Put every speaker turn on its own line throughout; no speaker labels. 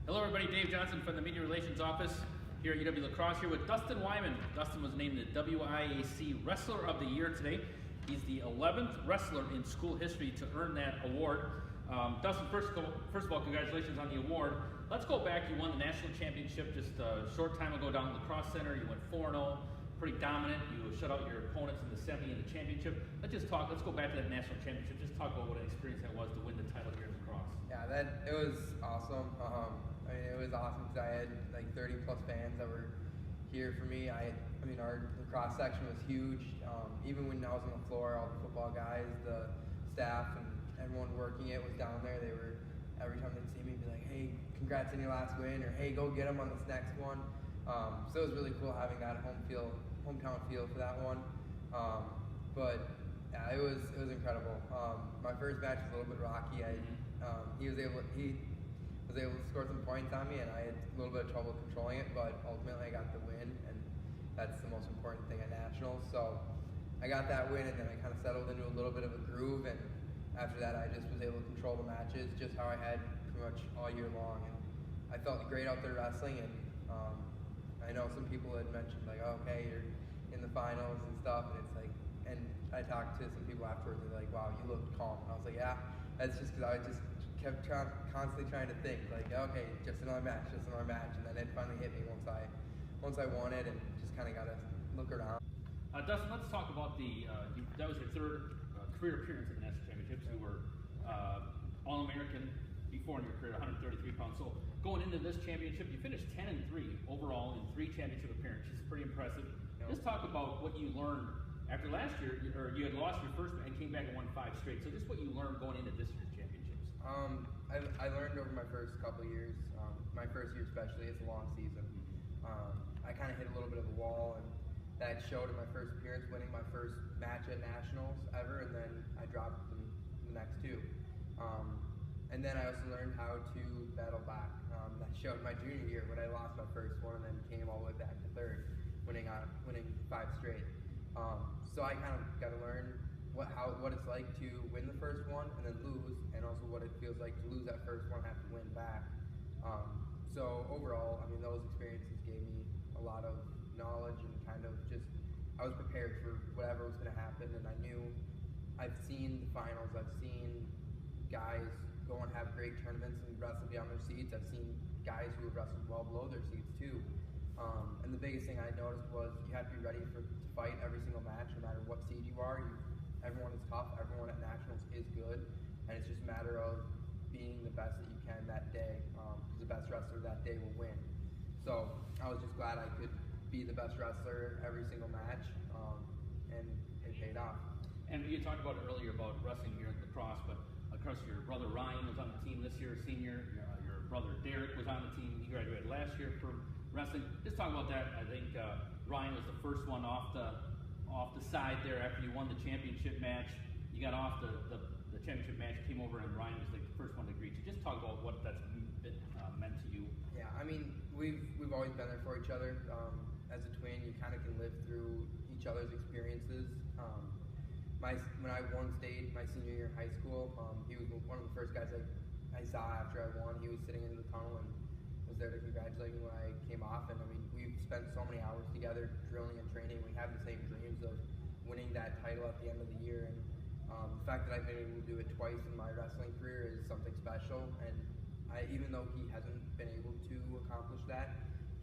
Hello everybody, Dave Johnson from the Media Relations Office here at UW-La Crosse here with Dustin Weinmann. Dustin was named the WIAC Wrestler of the Year today. He's the 11th wrestler in school history to earn that award. Dustin, first of all, congratulations on the award. Let's go back. You won the national championship just a short time ago down at the Crosse Center. You went 4-0, pretty dominant. You shut out your opponents in the semi and the championship. Let's go back to that national championship. Just talk about what an experience that was to win the title here at the Crosse.
Yeah, it was awesome. It was awesome because I had like 30 plus fans that were here for me. The cross section was huge. Even when I was on the floor, all the football guys, the staff, and everyone working it was down there. They were, every time they'd see me, be like, "Hey, congrats on your last win," or "Hey, go get them on this next one." So it was really cool having that hometown feel for that one. But yeah, it was incredible. My first match was a little bit rocky. He was able to score some points on me, and I had a little bit of trouble controlling it, but ultimately I got the win, and that's the most important thing at nationals. So I got that win, and then I kind of settled into a little bit of a groove, and after that I just was able to control the matches just how I had pretty much all year long, and I felt great out there wrestling. And I know some people had mentioned like, "Oh, okay, you're in the finals and stuff," and it's like, and I talked to some people afterwards, and they're like, "Wow, you looked calm." And I was like, "Yeah, that's just because I just kept constantly trying to think like, okay, just another match, and then it finally hit me once I won it, and just kind of got to look around.
Dustin, let's talk about that was your third career appearance at the national championships. You were All-American before in your career, 133 pounds. So going into this championship, you finished 10-3 overall in 3 championship appearances. Pretty impressive. Yep. Just talk about what you learned after last year, or you had lost your first and came back and won 5 straight. So just what you learned going into this year's championships.
I learned over my first couple of years, my first year especially, it's a long season. I kind of hit a little bit of a wall, and that showed in my first appearance, winning my first match at nationals ever, and then I dropped the next 2. And then I also learned how to battle back. That showed my junior year when I lost my first one and then came all the way back to third, winning 5 straight. So I kind of got to learn what it's like to win the first one and then lose, and also what it feels like to lose that first one and have to win back. So overall, those experiences gave me a lot of knowledge, and kind of just, I was prepared for whatever was going to happen, and I knew, I've seen the finals, I've seen guys go and have great tournaments and wrestle beyond their seats. I've seen guys who have wrestled well below their seats too. And the biggest thing I noticed was you have to be ready to fight every single match, no matter what seed you are. Everyone is tough, everyone at nationals is good, and it's just a matter of being the best that you can that day, because the best wrestler that day will win. So I was just glad I could be the best wrestler every single match, and it paid off.
And you talked about it earlier about wrestling here at the Crosse, but of course your brother Ryan was on the team this year, senior. Your brother Derek was on the team. He graduated last year from wrestling. Just talk about that. I think Ryan was the first one off the side there after you won the championship match. You got off the championship match, came over, and Ryan was like the first one to greet you. Just talk about what that's meant to you.
Yeah, we've always been there for each other. As a twin, you kind of can live through each other's experiences. When I won state my senior year in high school, he was one of the first guys I saw after I won. He was sitting in the tunnel and was there to congratulate me when I came off. And we've spent so many hours together drilling and training. We have the same dreams of winning that title at the end of the year. And the fact that I've been able to do it twice in my wrestling career is something special. And even though he hasn't been able to accomplish that,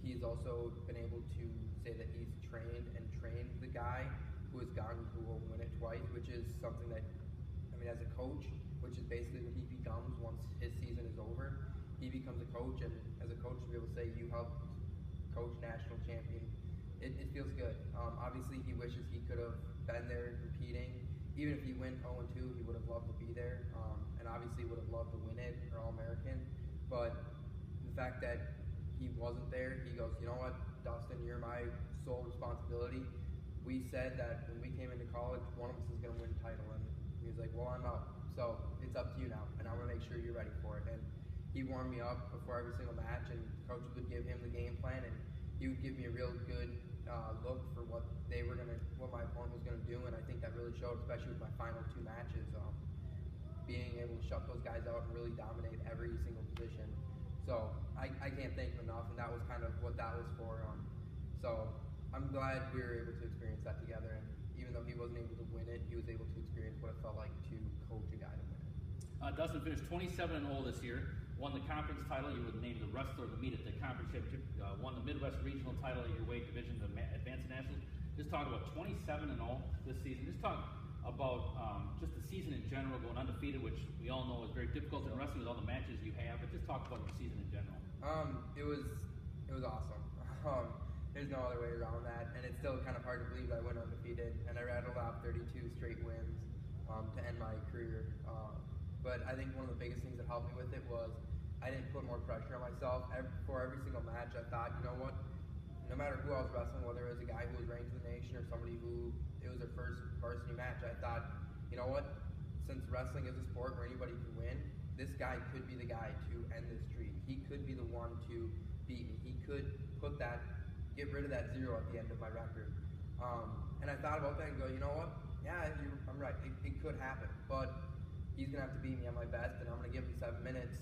he's also been able to say that he's trained the guy who will win it twice, which is something that, as a coach, which is basically what he becomes once his season is over. He becomes a coach, and as a coach to be able to say you helped coach national champion, it feels good. Obviously he wishes he could have been there competing. Even if he went 0-2, he would have loved to be there, and obviously would have loved to win it, or All-American. But the fact that he wasn't there, he goes, "You know what, Dustin, you're my sole responsibility. We said that when we came into college, one of us is going to win a title," and he was like, "Well, I'm out, so it's up to you now, and I'm going to make sure you're ready for it." And he warmed me up before every single match, and coaches would give him the game plan, and he would give me a real good look for what my opponent was going to do, and I think that really showed, especially with my final 2 matches. being able to shut those guys out and really dominate every single position. So I can't thank him enough, and that was kind of what that was for. So I'm glad we were able to experience that together, and even though he wasn't able to win it, he was able to experience what it felt like to coach a guy to win it.
Dustin finished 27-0 this year, won the conference title. You were named the wrestler of the meet at the conference championship, won the Midwest Regional title at your weight division, the Advanced Nationals. Just talk about 27-0 this season. Just talk about just the season in general, going undefeated, which we all know is very difficult in wrestling with all the matches you have, but just talk about your season in general.
It was awesome. There's no other way around that, and it's still kind of hard to believe I went undefeated, and I rattled off 32 straight wins to end my career. But I think one of the biggest things that helped me with it was I didn't put more pressure on myself. Before every single match, I thought, you know what, no matter who I was wrestling, whether it was a guy who was ranked in the nation or somebody who it was their first varsity match, I thought, you know what, since wrestling is a sport where anybody can win, this guy could be the guy to end this streak. He could be the one to beat me. He could get rid of that 0 at the end of my record. And I thought about that and go, you know what, yeah, I'm right, it could happen, but he's going to have to beat me at my best, and I'm going to give him 7 minutes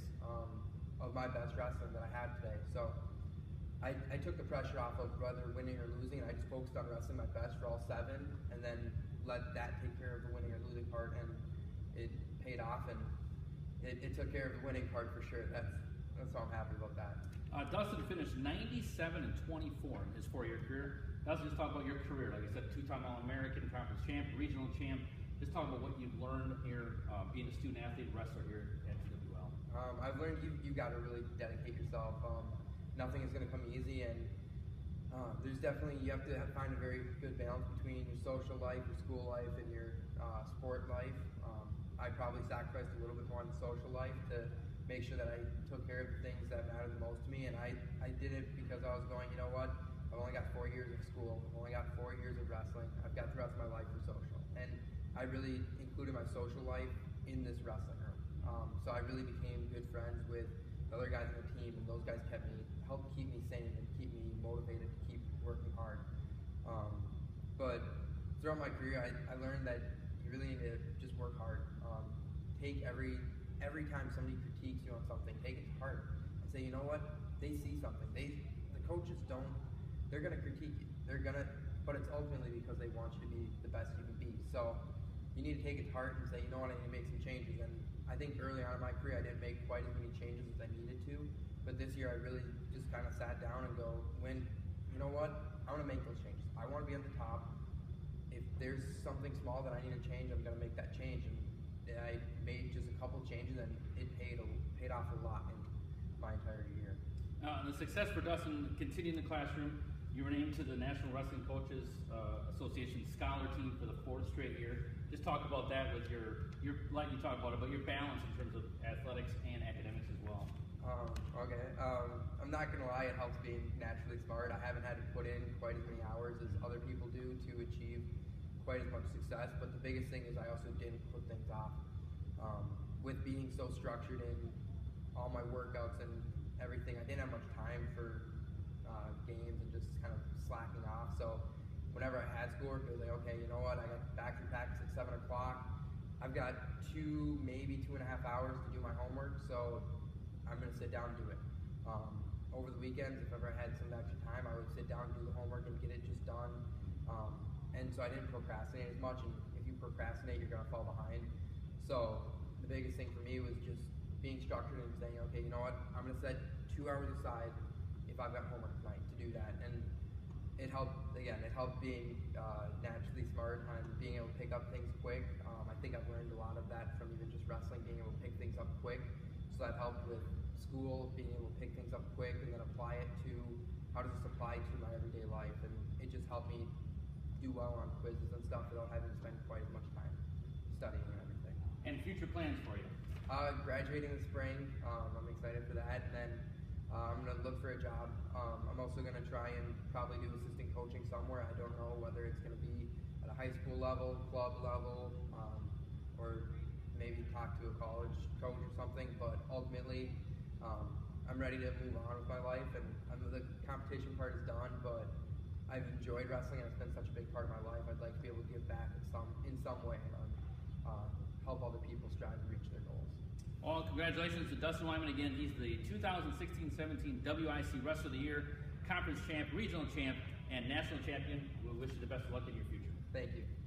of my best wrestling that I had today. So I took the pressure off of whether winning or losing, and I just focused on wrestling my best for all 7, and then let that take care of the winning or losing part, and it paid off, and it took care of the winning part for sure. That's why I'm happy about that.
Dustin finished 97-24 in his 4-year career. Dustin, just talk about your career. Like I said, 2-time All-American, conference champ, regional champ. Just talk about what you've learned here being a student athlete wrestler here at WL.
I've learned you got to really dedicate yourself. Nothing is going to come easy, and there's definitely, you have to find a very good balance between your social life, your school life, and your sport life. I probably sacrificed a little bit more on the social life to make sure that I took care of the things that mattered the most to me, and I did it because I was going, you know what, I've only got 4 years of school, I've only got 4 years of wrestling, I've got the rest of my life for social. And I really included my social life in this wrestling room. So I really became good friends with the other guys on the team, and those guys helped keep me sane and keep me motivated to keep working hard. But throughout my career, I learned that you really need to just work hard. Take every time somebody critiques you on something, take it to heart and say, you know what, they see something. The coaches don't, they're gonna critique you. But it's ultimately because they want you to be the best you can be. So you need to take it to heart and say, you know what, I need to make some changes. And I think early on in my career, I didn't make quite as many changes as I needed to. But this year, I really just kind of sat down and go, you know what, I want to make those changes. I want to be at the top. If there's something small that I need to change, I'm going to make that change. And I made just a couple changes, and it paid off a lot in my entire year.
The success for Dustin continued in the classroom. You were named to the National Wrestling Coaches Association Scholar Team for the 4th straight year. Just talk about that with your like you talked about your balance in terms of athletics and academics as well.
Okay. I'm not gonna lie, it helps being naturally smart. I haven't had to put in quite as many hours as other people do to achieve quite as much success. But the biggest thing is I also didn't put things off. With being so structured in all my workouts and everything, I didn't have much time for games and just kind of slacking off. So whenever I had schoolwork, it was like, okay, you know what, I got back from practice at 7 o'clock. I've got 2, maybe 2.5 hours to do my homework, so I'm going to sit down and do it. Over the weekends, if ever I had some extra time, I would sit down and do the homework and get it just done. And so I didn't procrastinate as much, and if you procrastinate, you're going to fall behind. So the biggest thing for me was just being structured and saying, okay, you know what, I'm going to set 2 hours aside if I've got homework tonight to do that. And it helped being naturally smart and being able to pick up things quick. I think I've learned a lot of that from even just wrestling, being able to pick things up quick. So that helped with school, being able to pick things up quick and then apply it to how does this apply to my everyday life. And it just helped me do well on quizzes and stuff without having to spend quite as much time studying and everything.
And future plans for you?
Graduating in the spring, I'm excited for that, and then I'm going to look for a job. I'm also going to try and probably do assistant coaching somewhere. I don't know whether it's going to be at a high school level, club level, or maybe talk to a college coach or something, but ultimately I'm ready to move on with my life, and the competition part is done, but I've enjoyed wrestling, and it's been such a big part of my life. I'd like to be able to give back in some way and help other people strive to reach their goals.
Well, congratulations to Dustin Weinmann again. He's the 2016-17 WIC Wrestler of the Year, Conference Champ, Regional Champ, and National Champion. We wish you the best of luck in your future.
Thank you.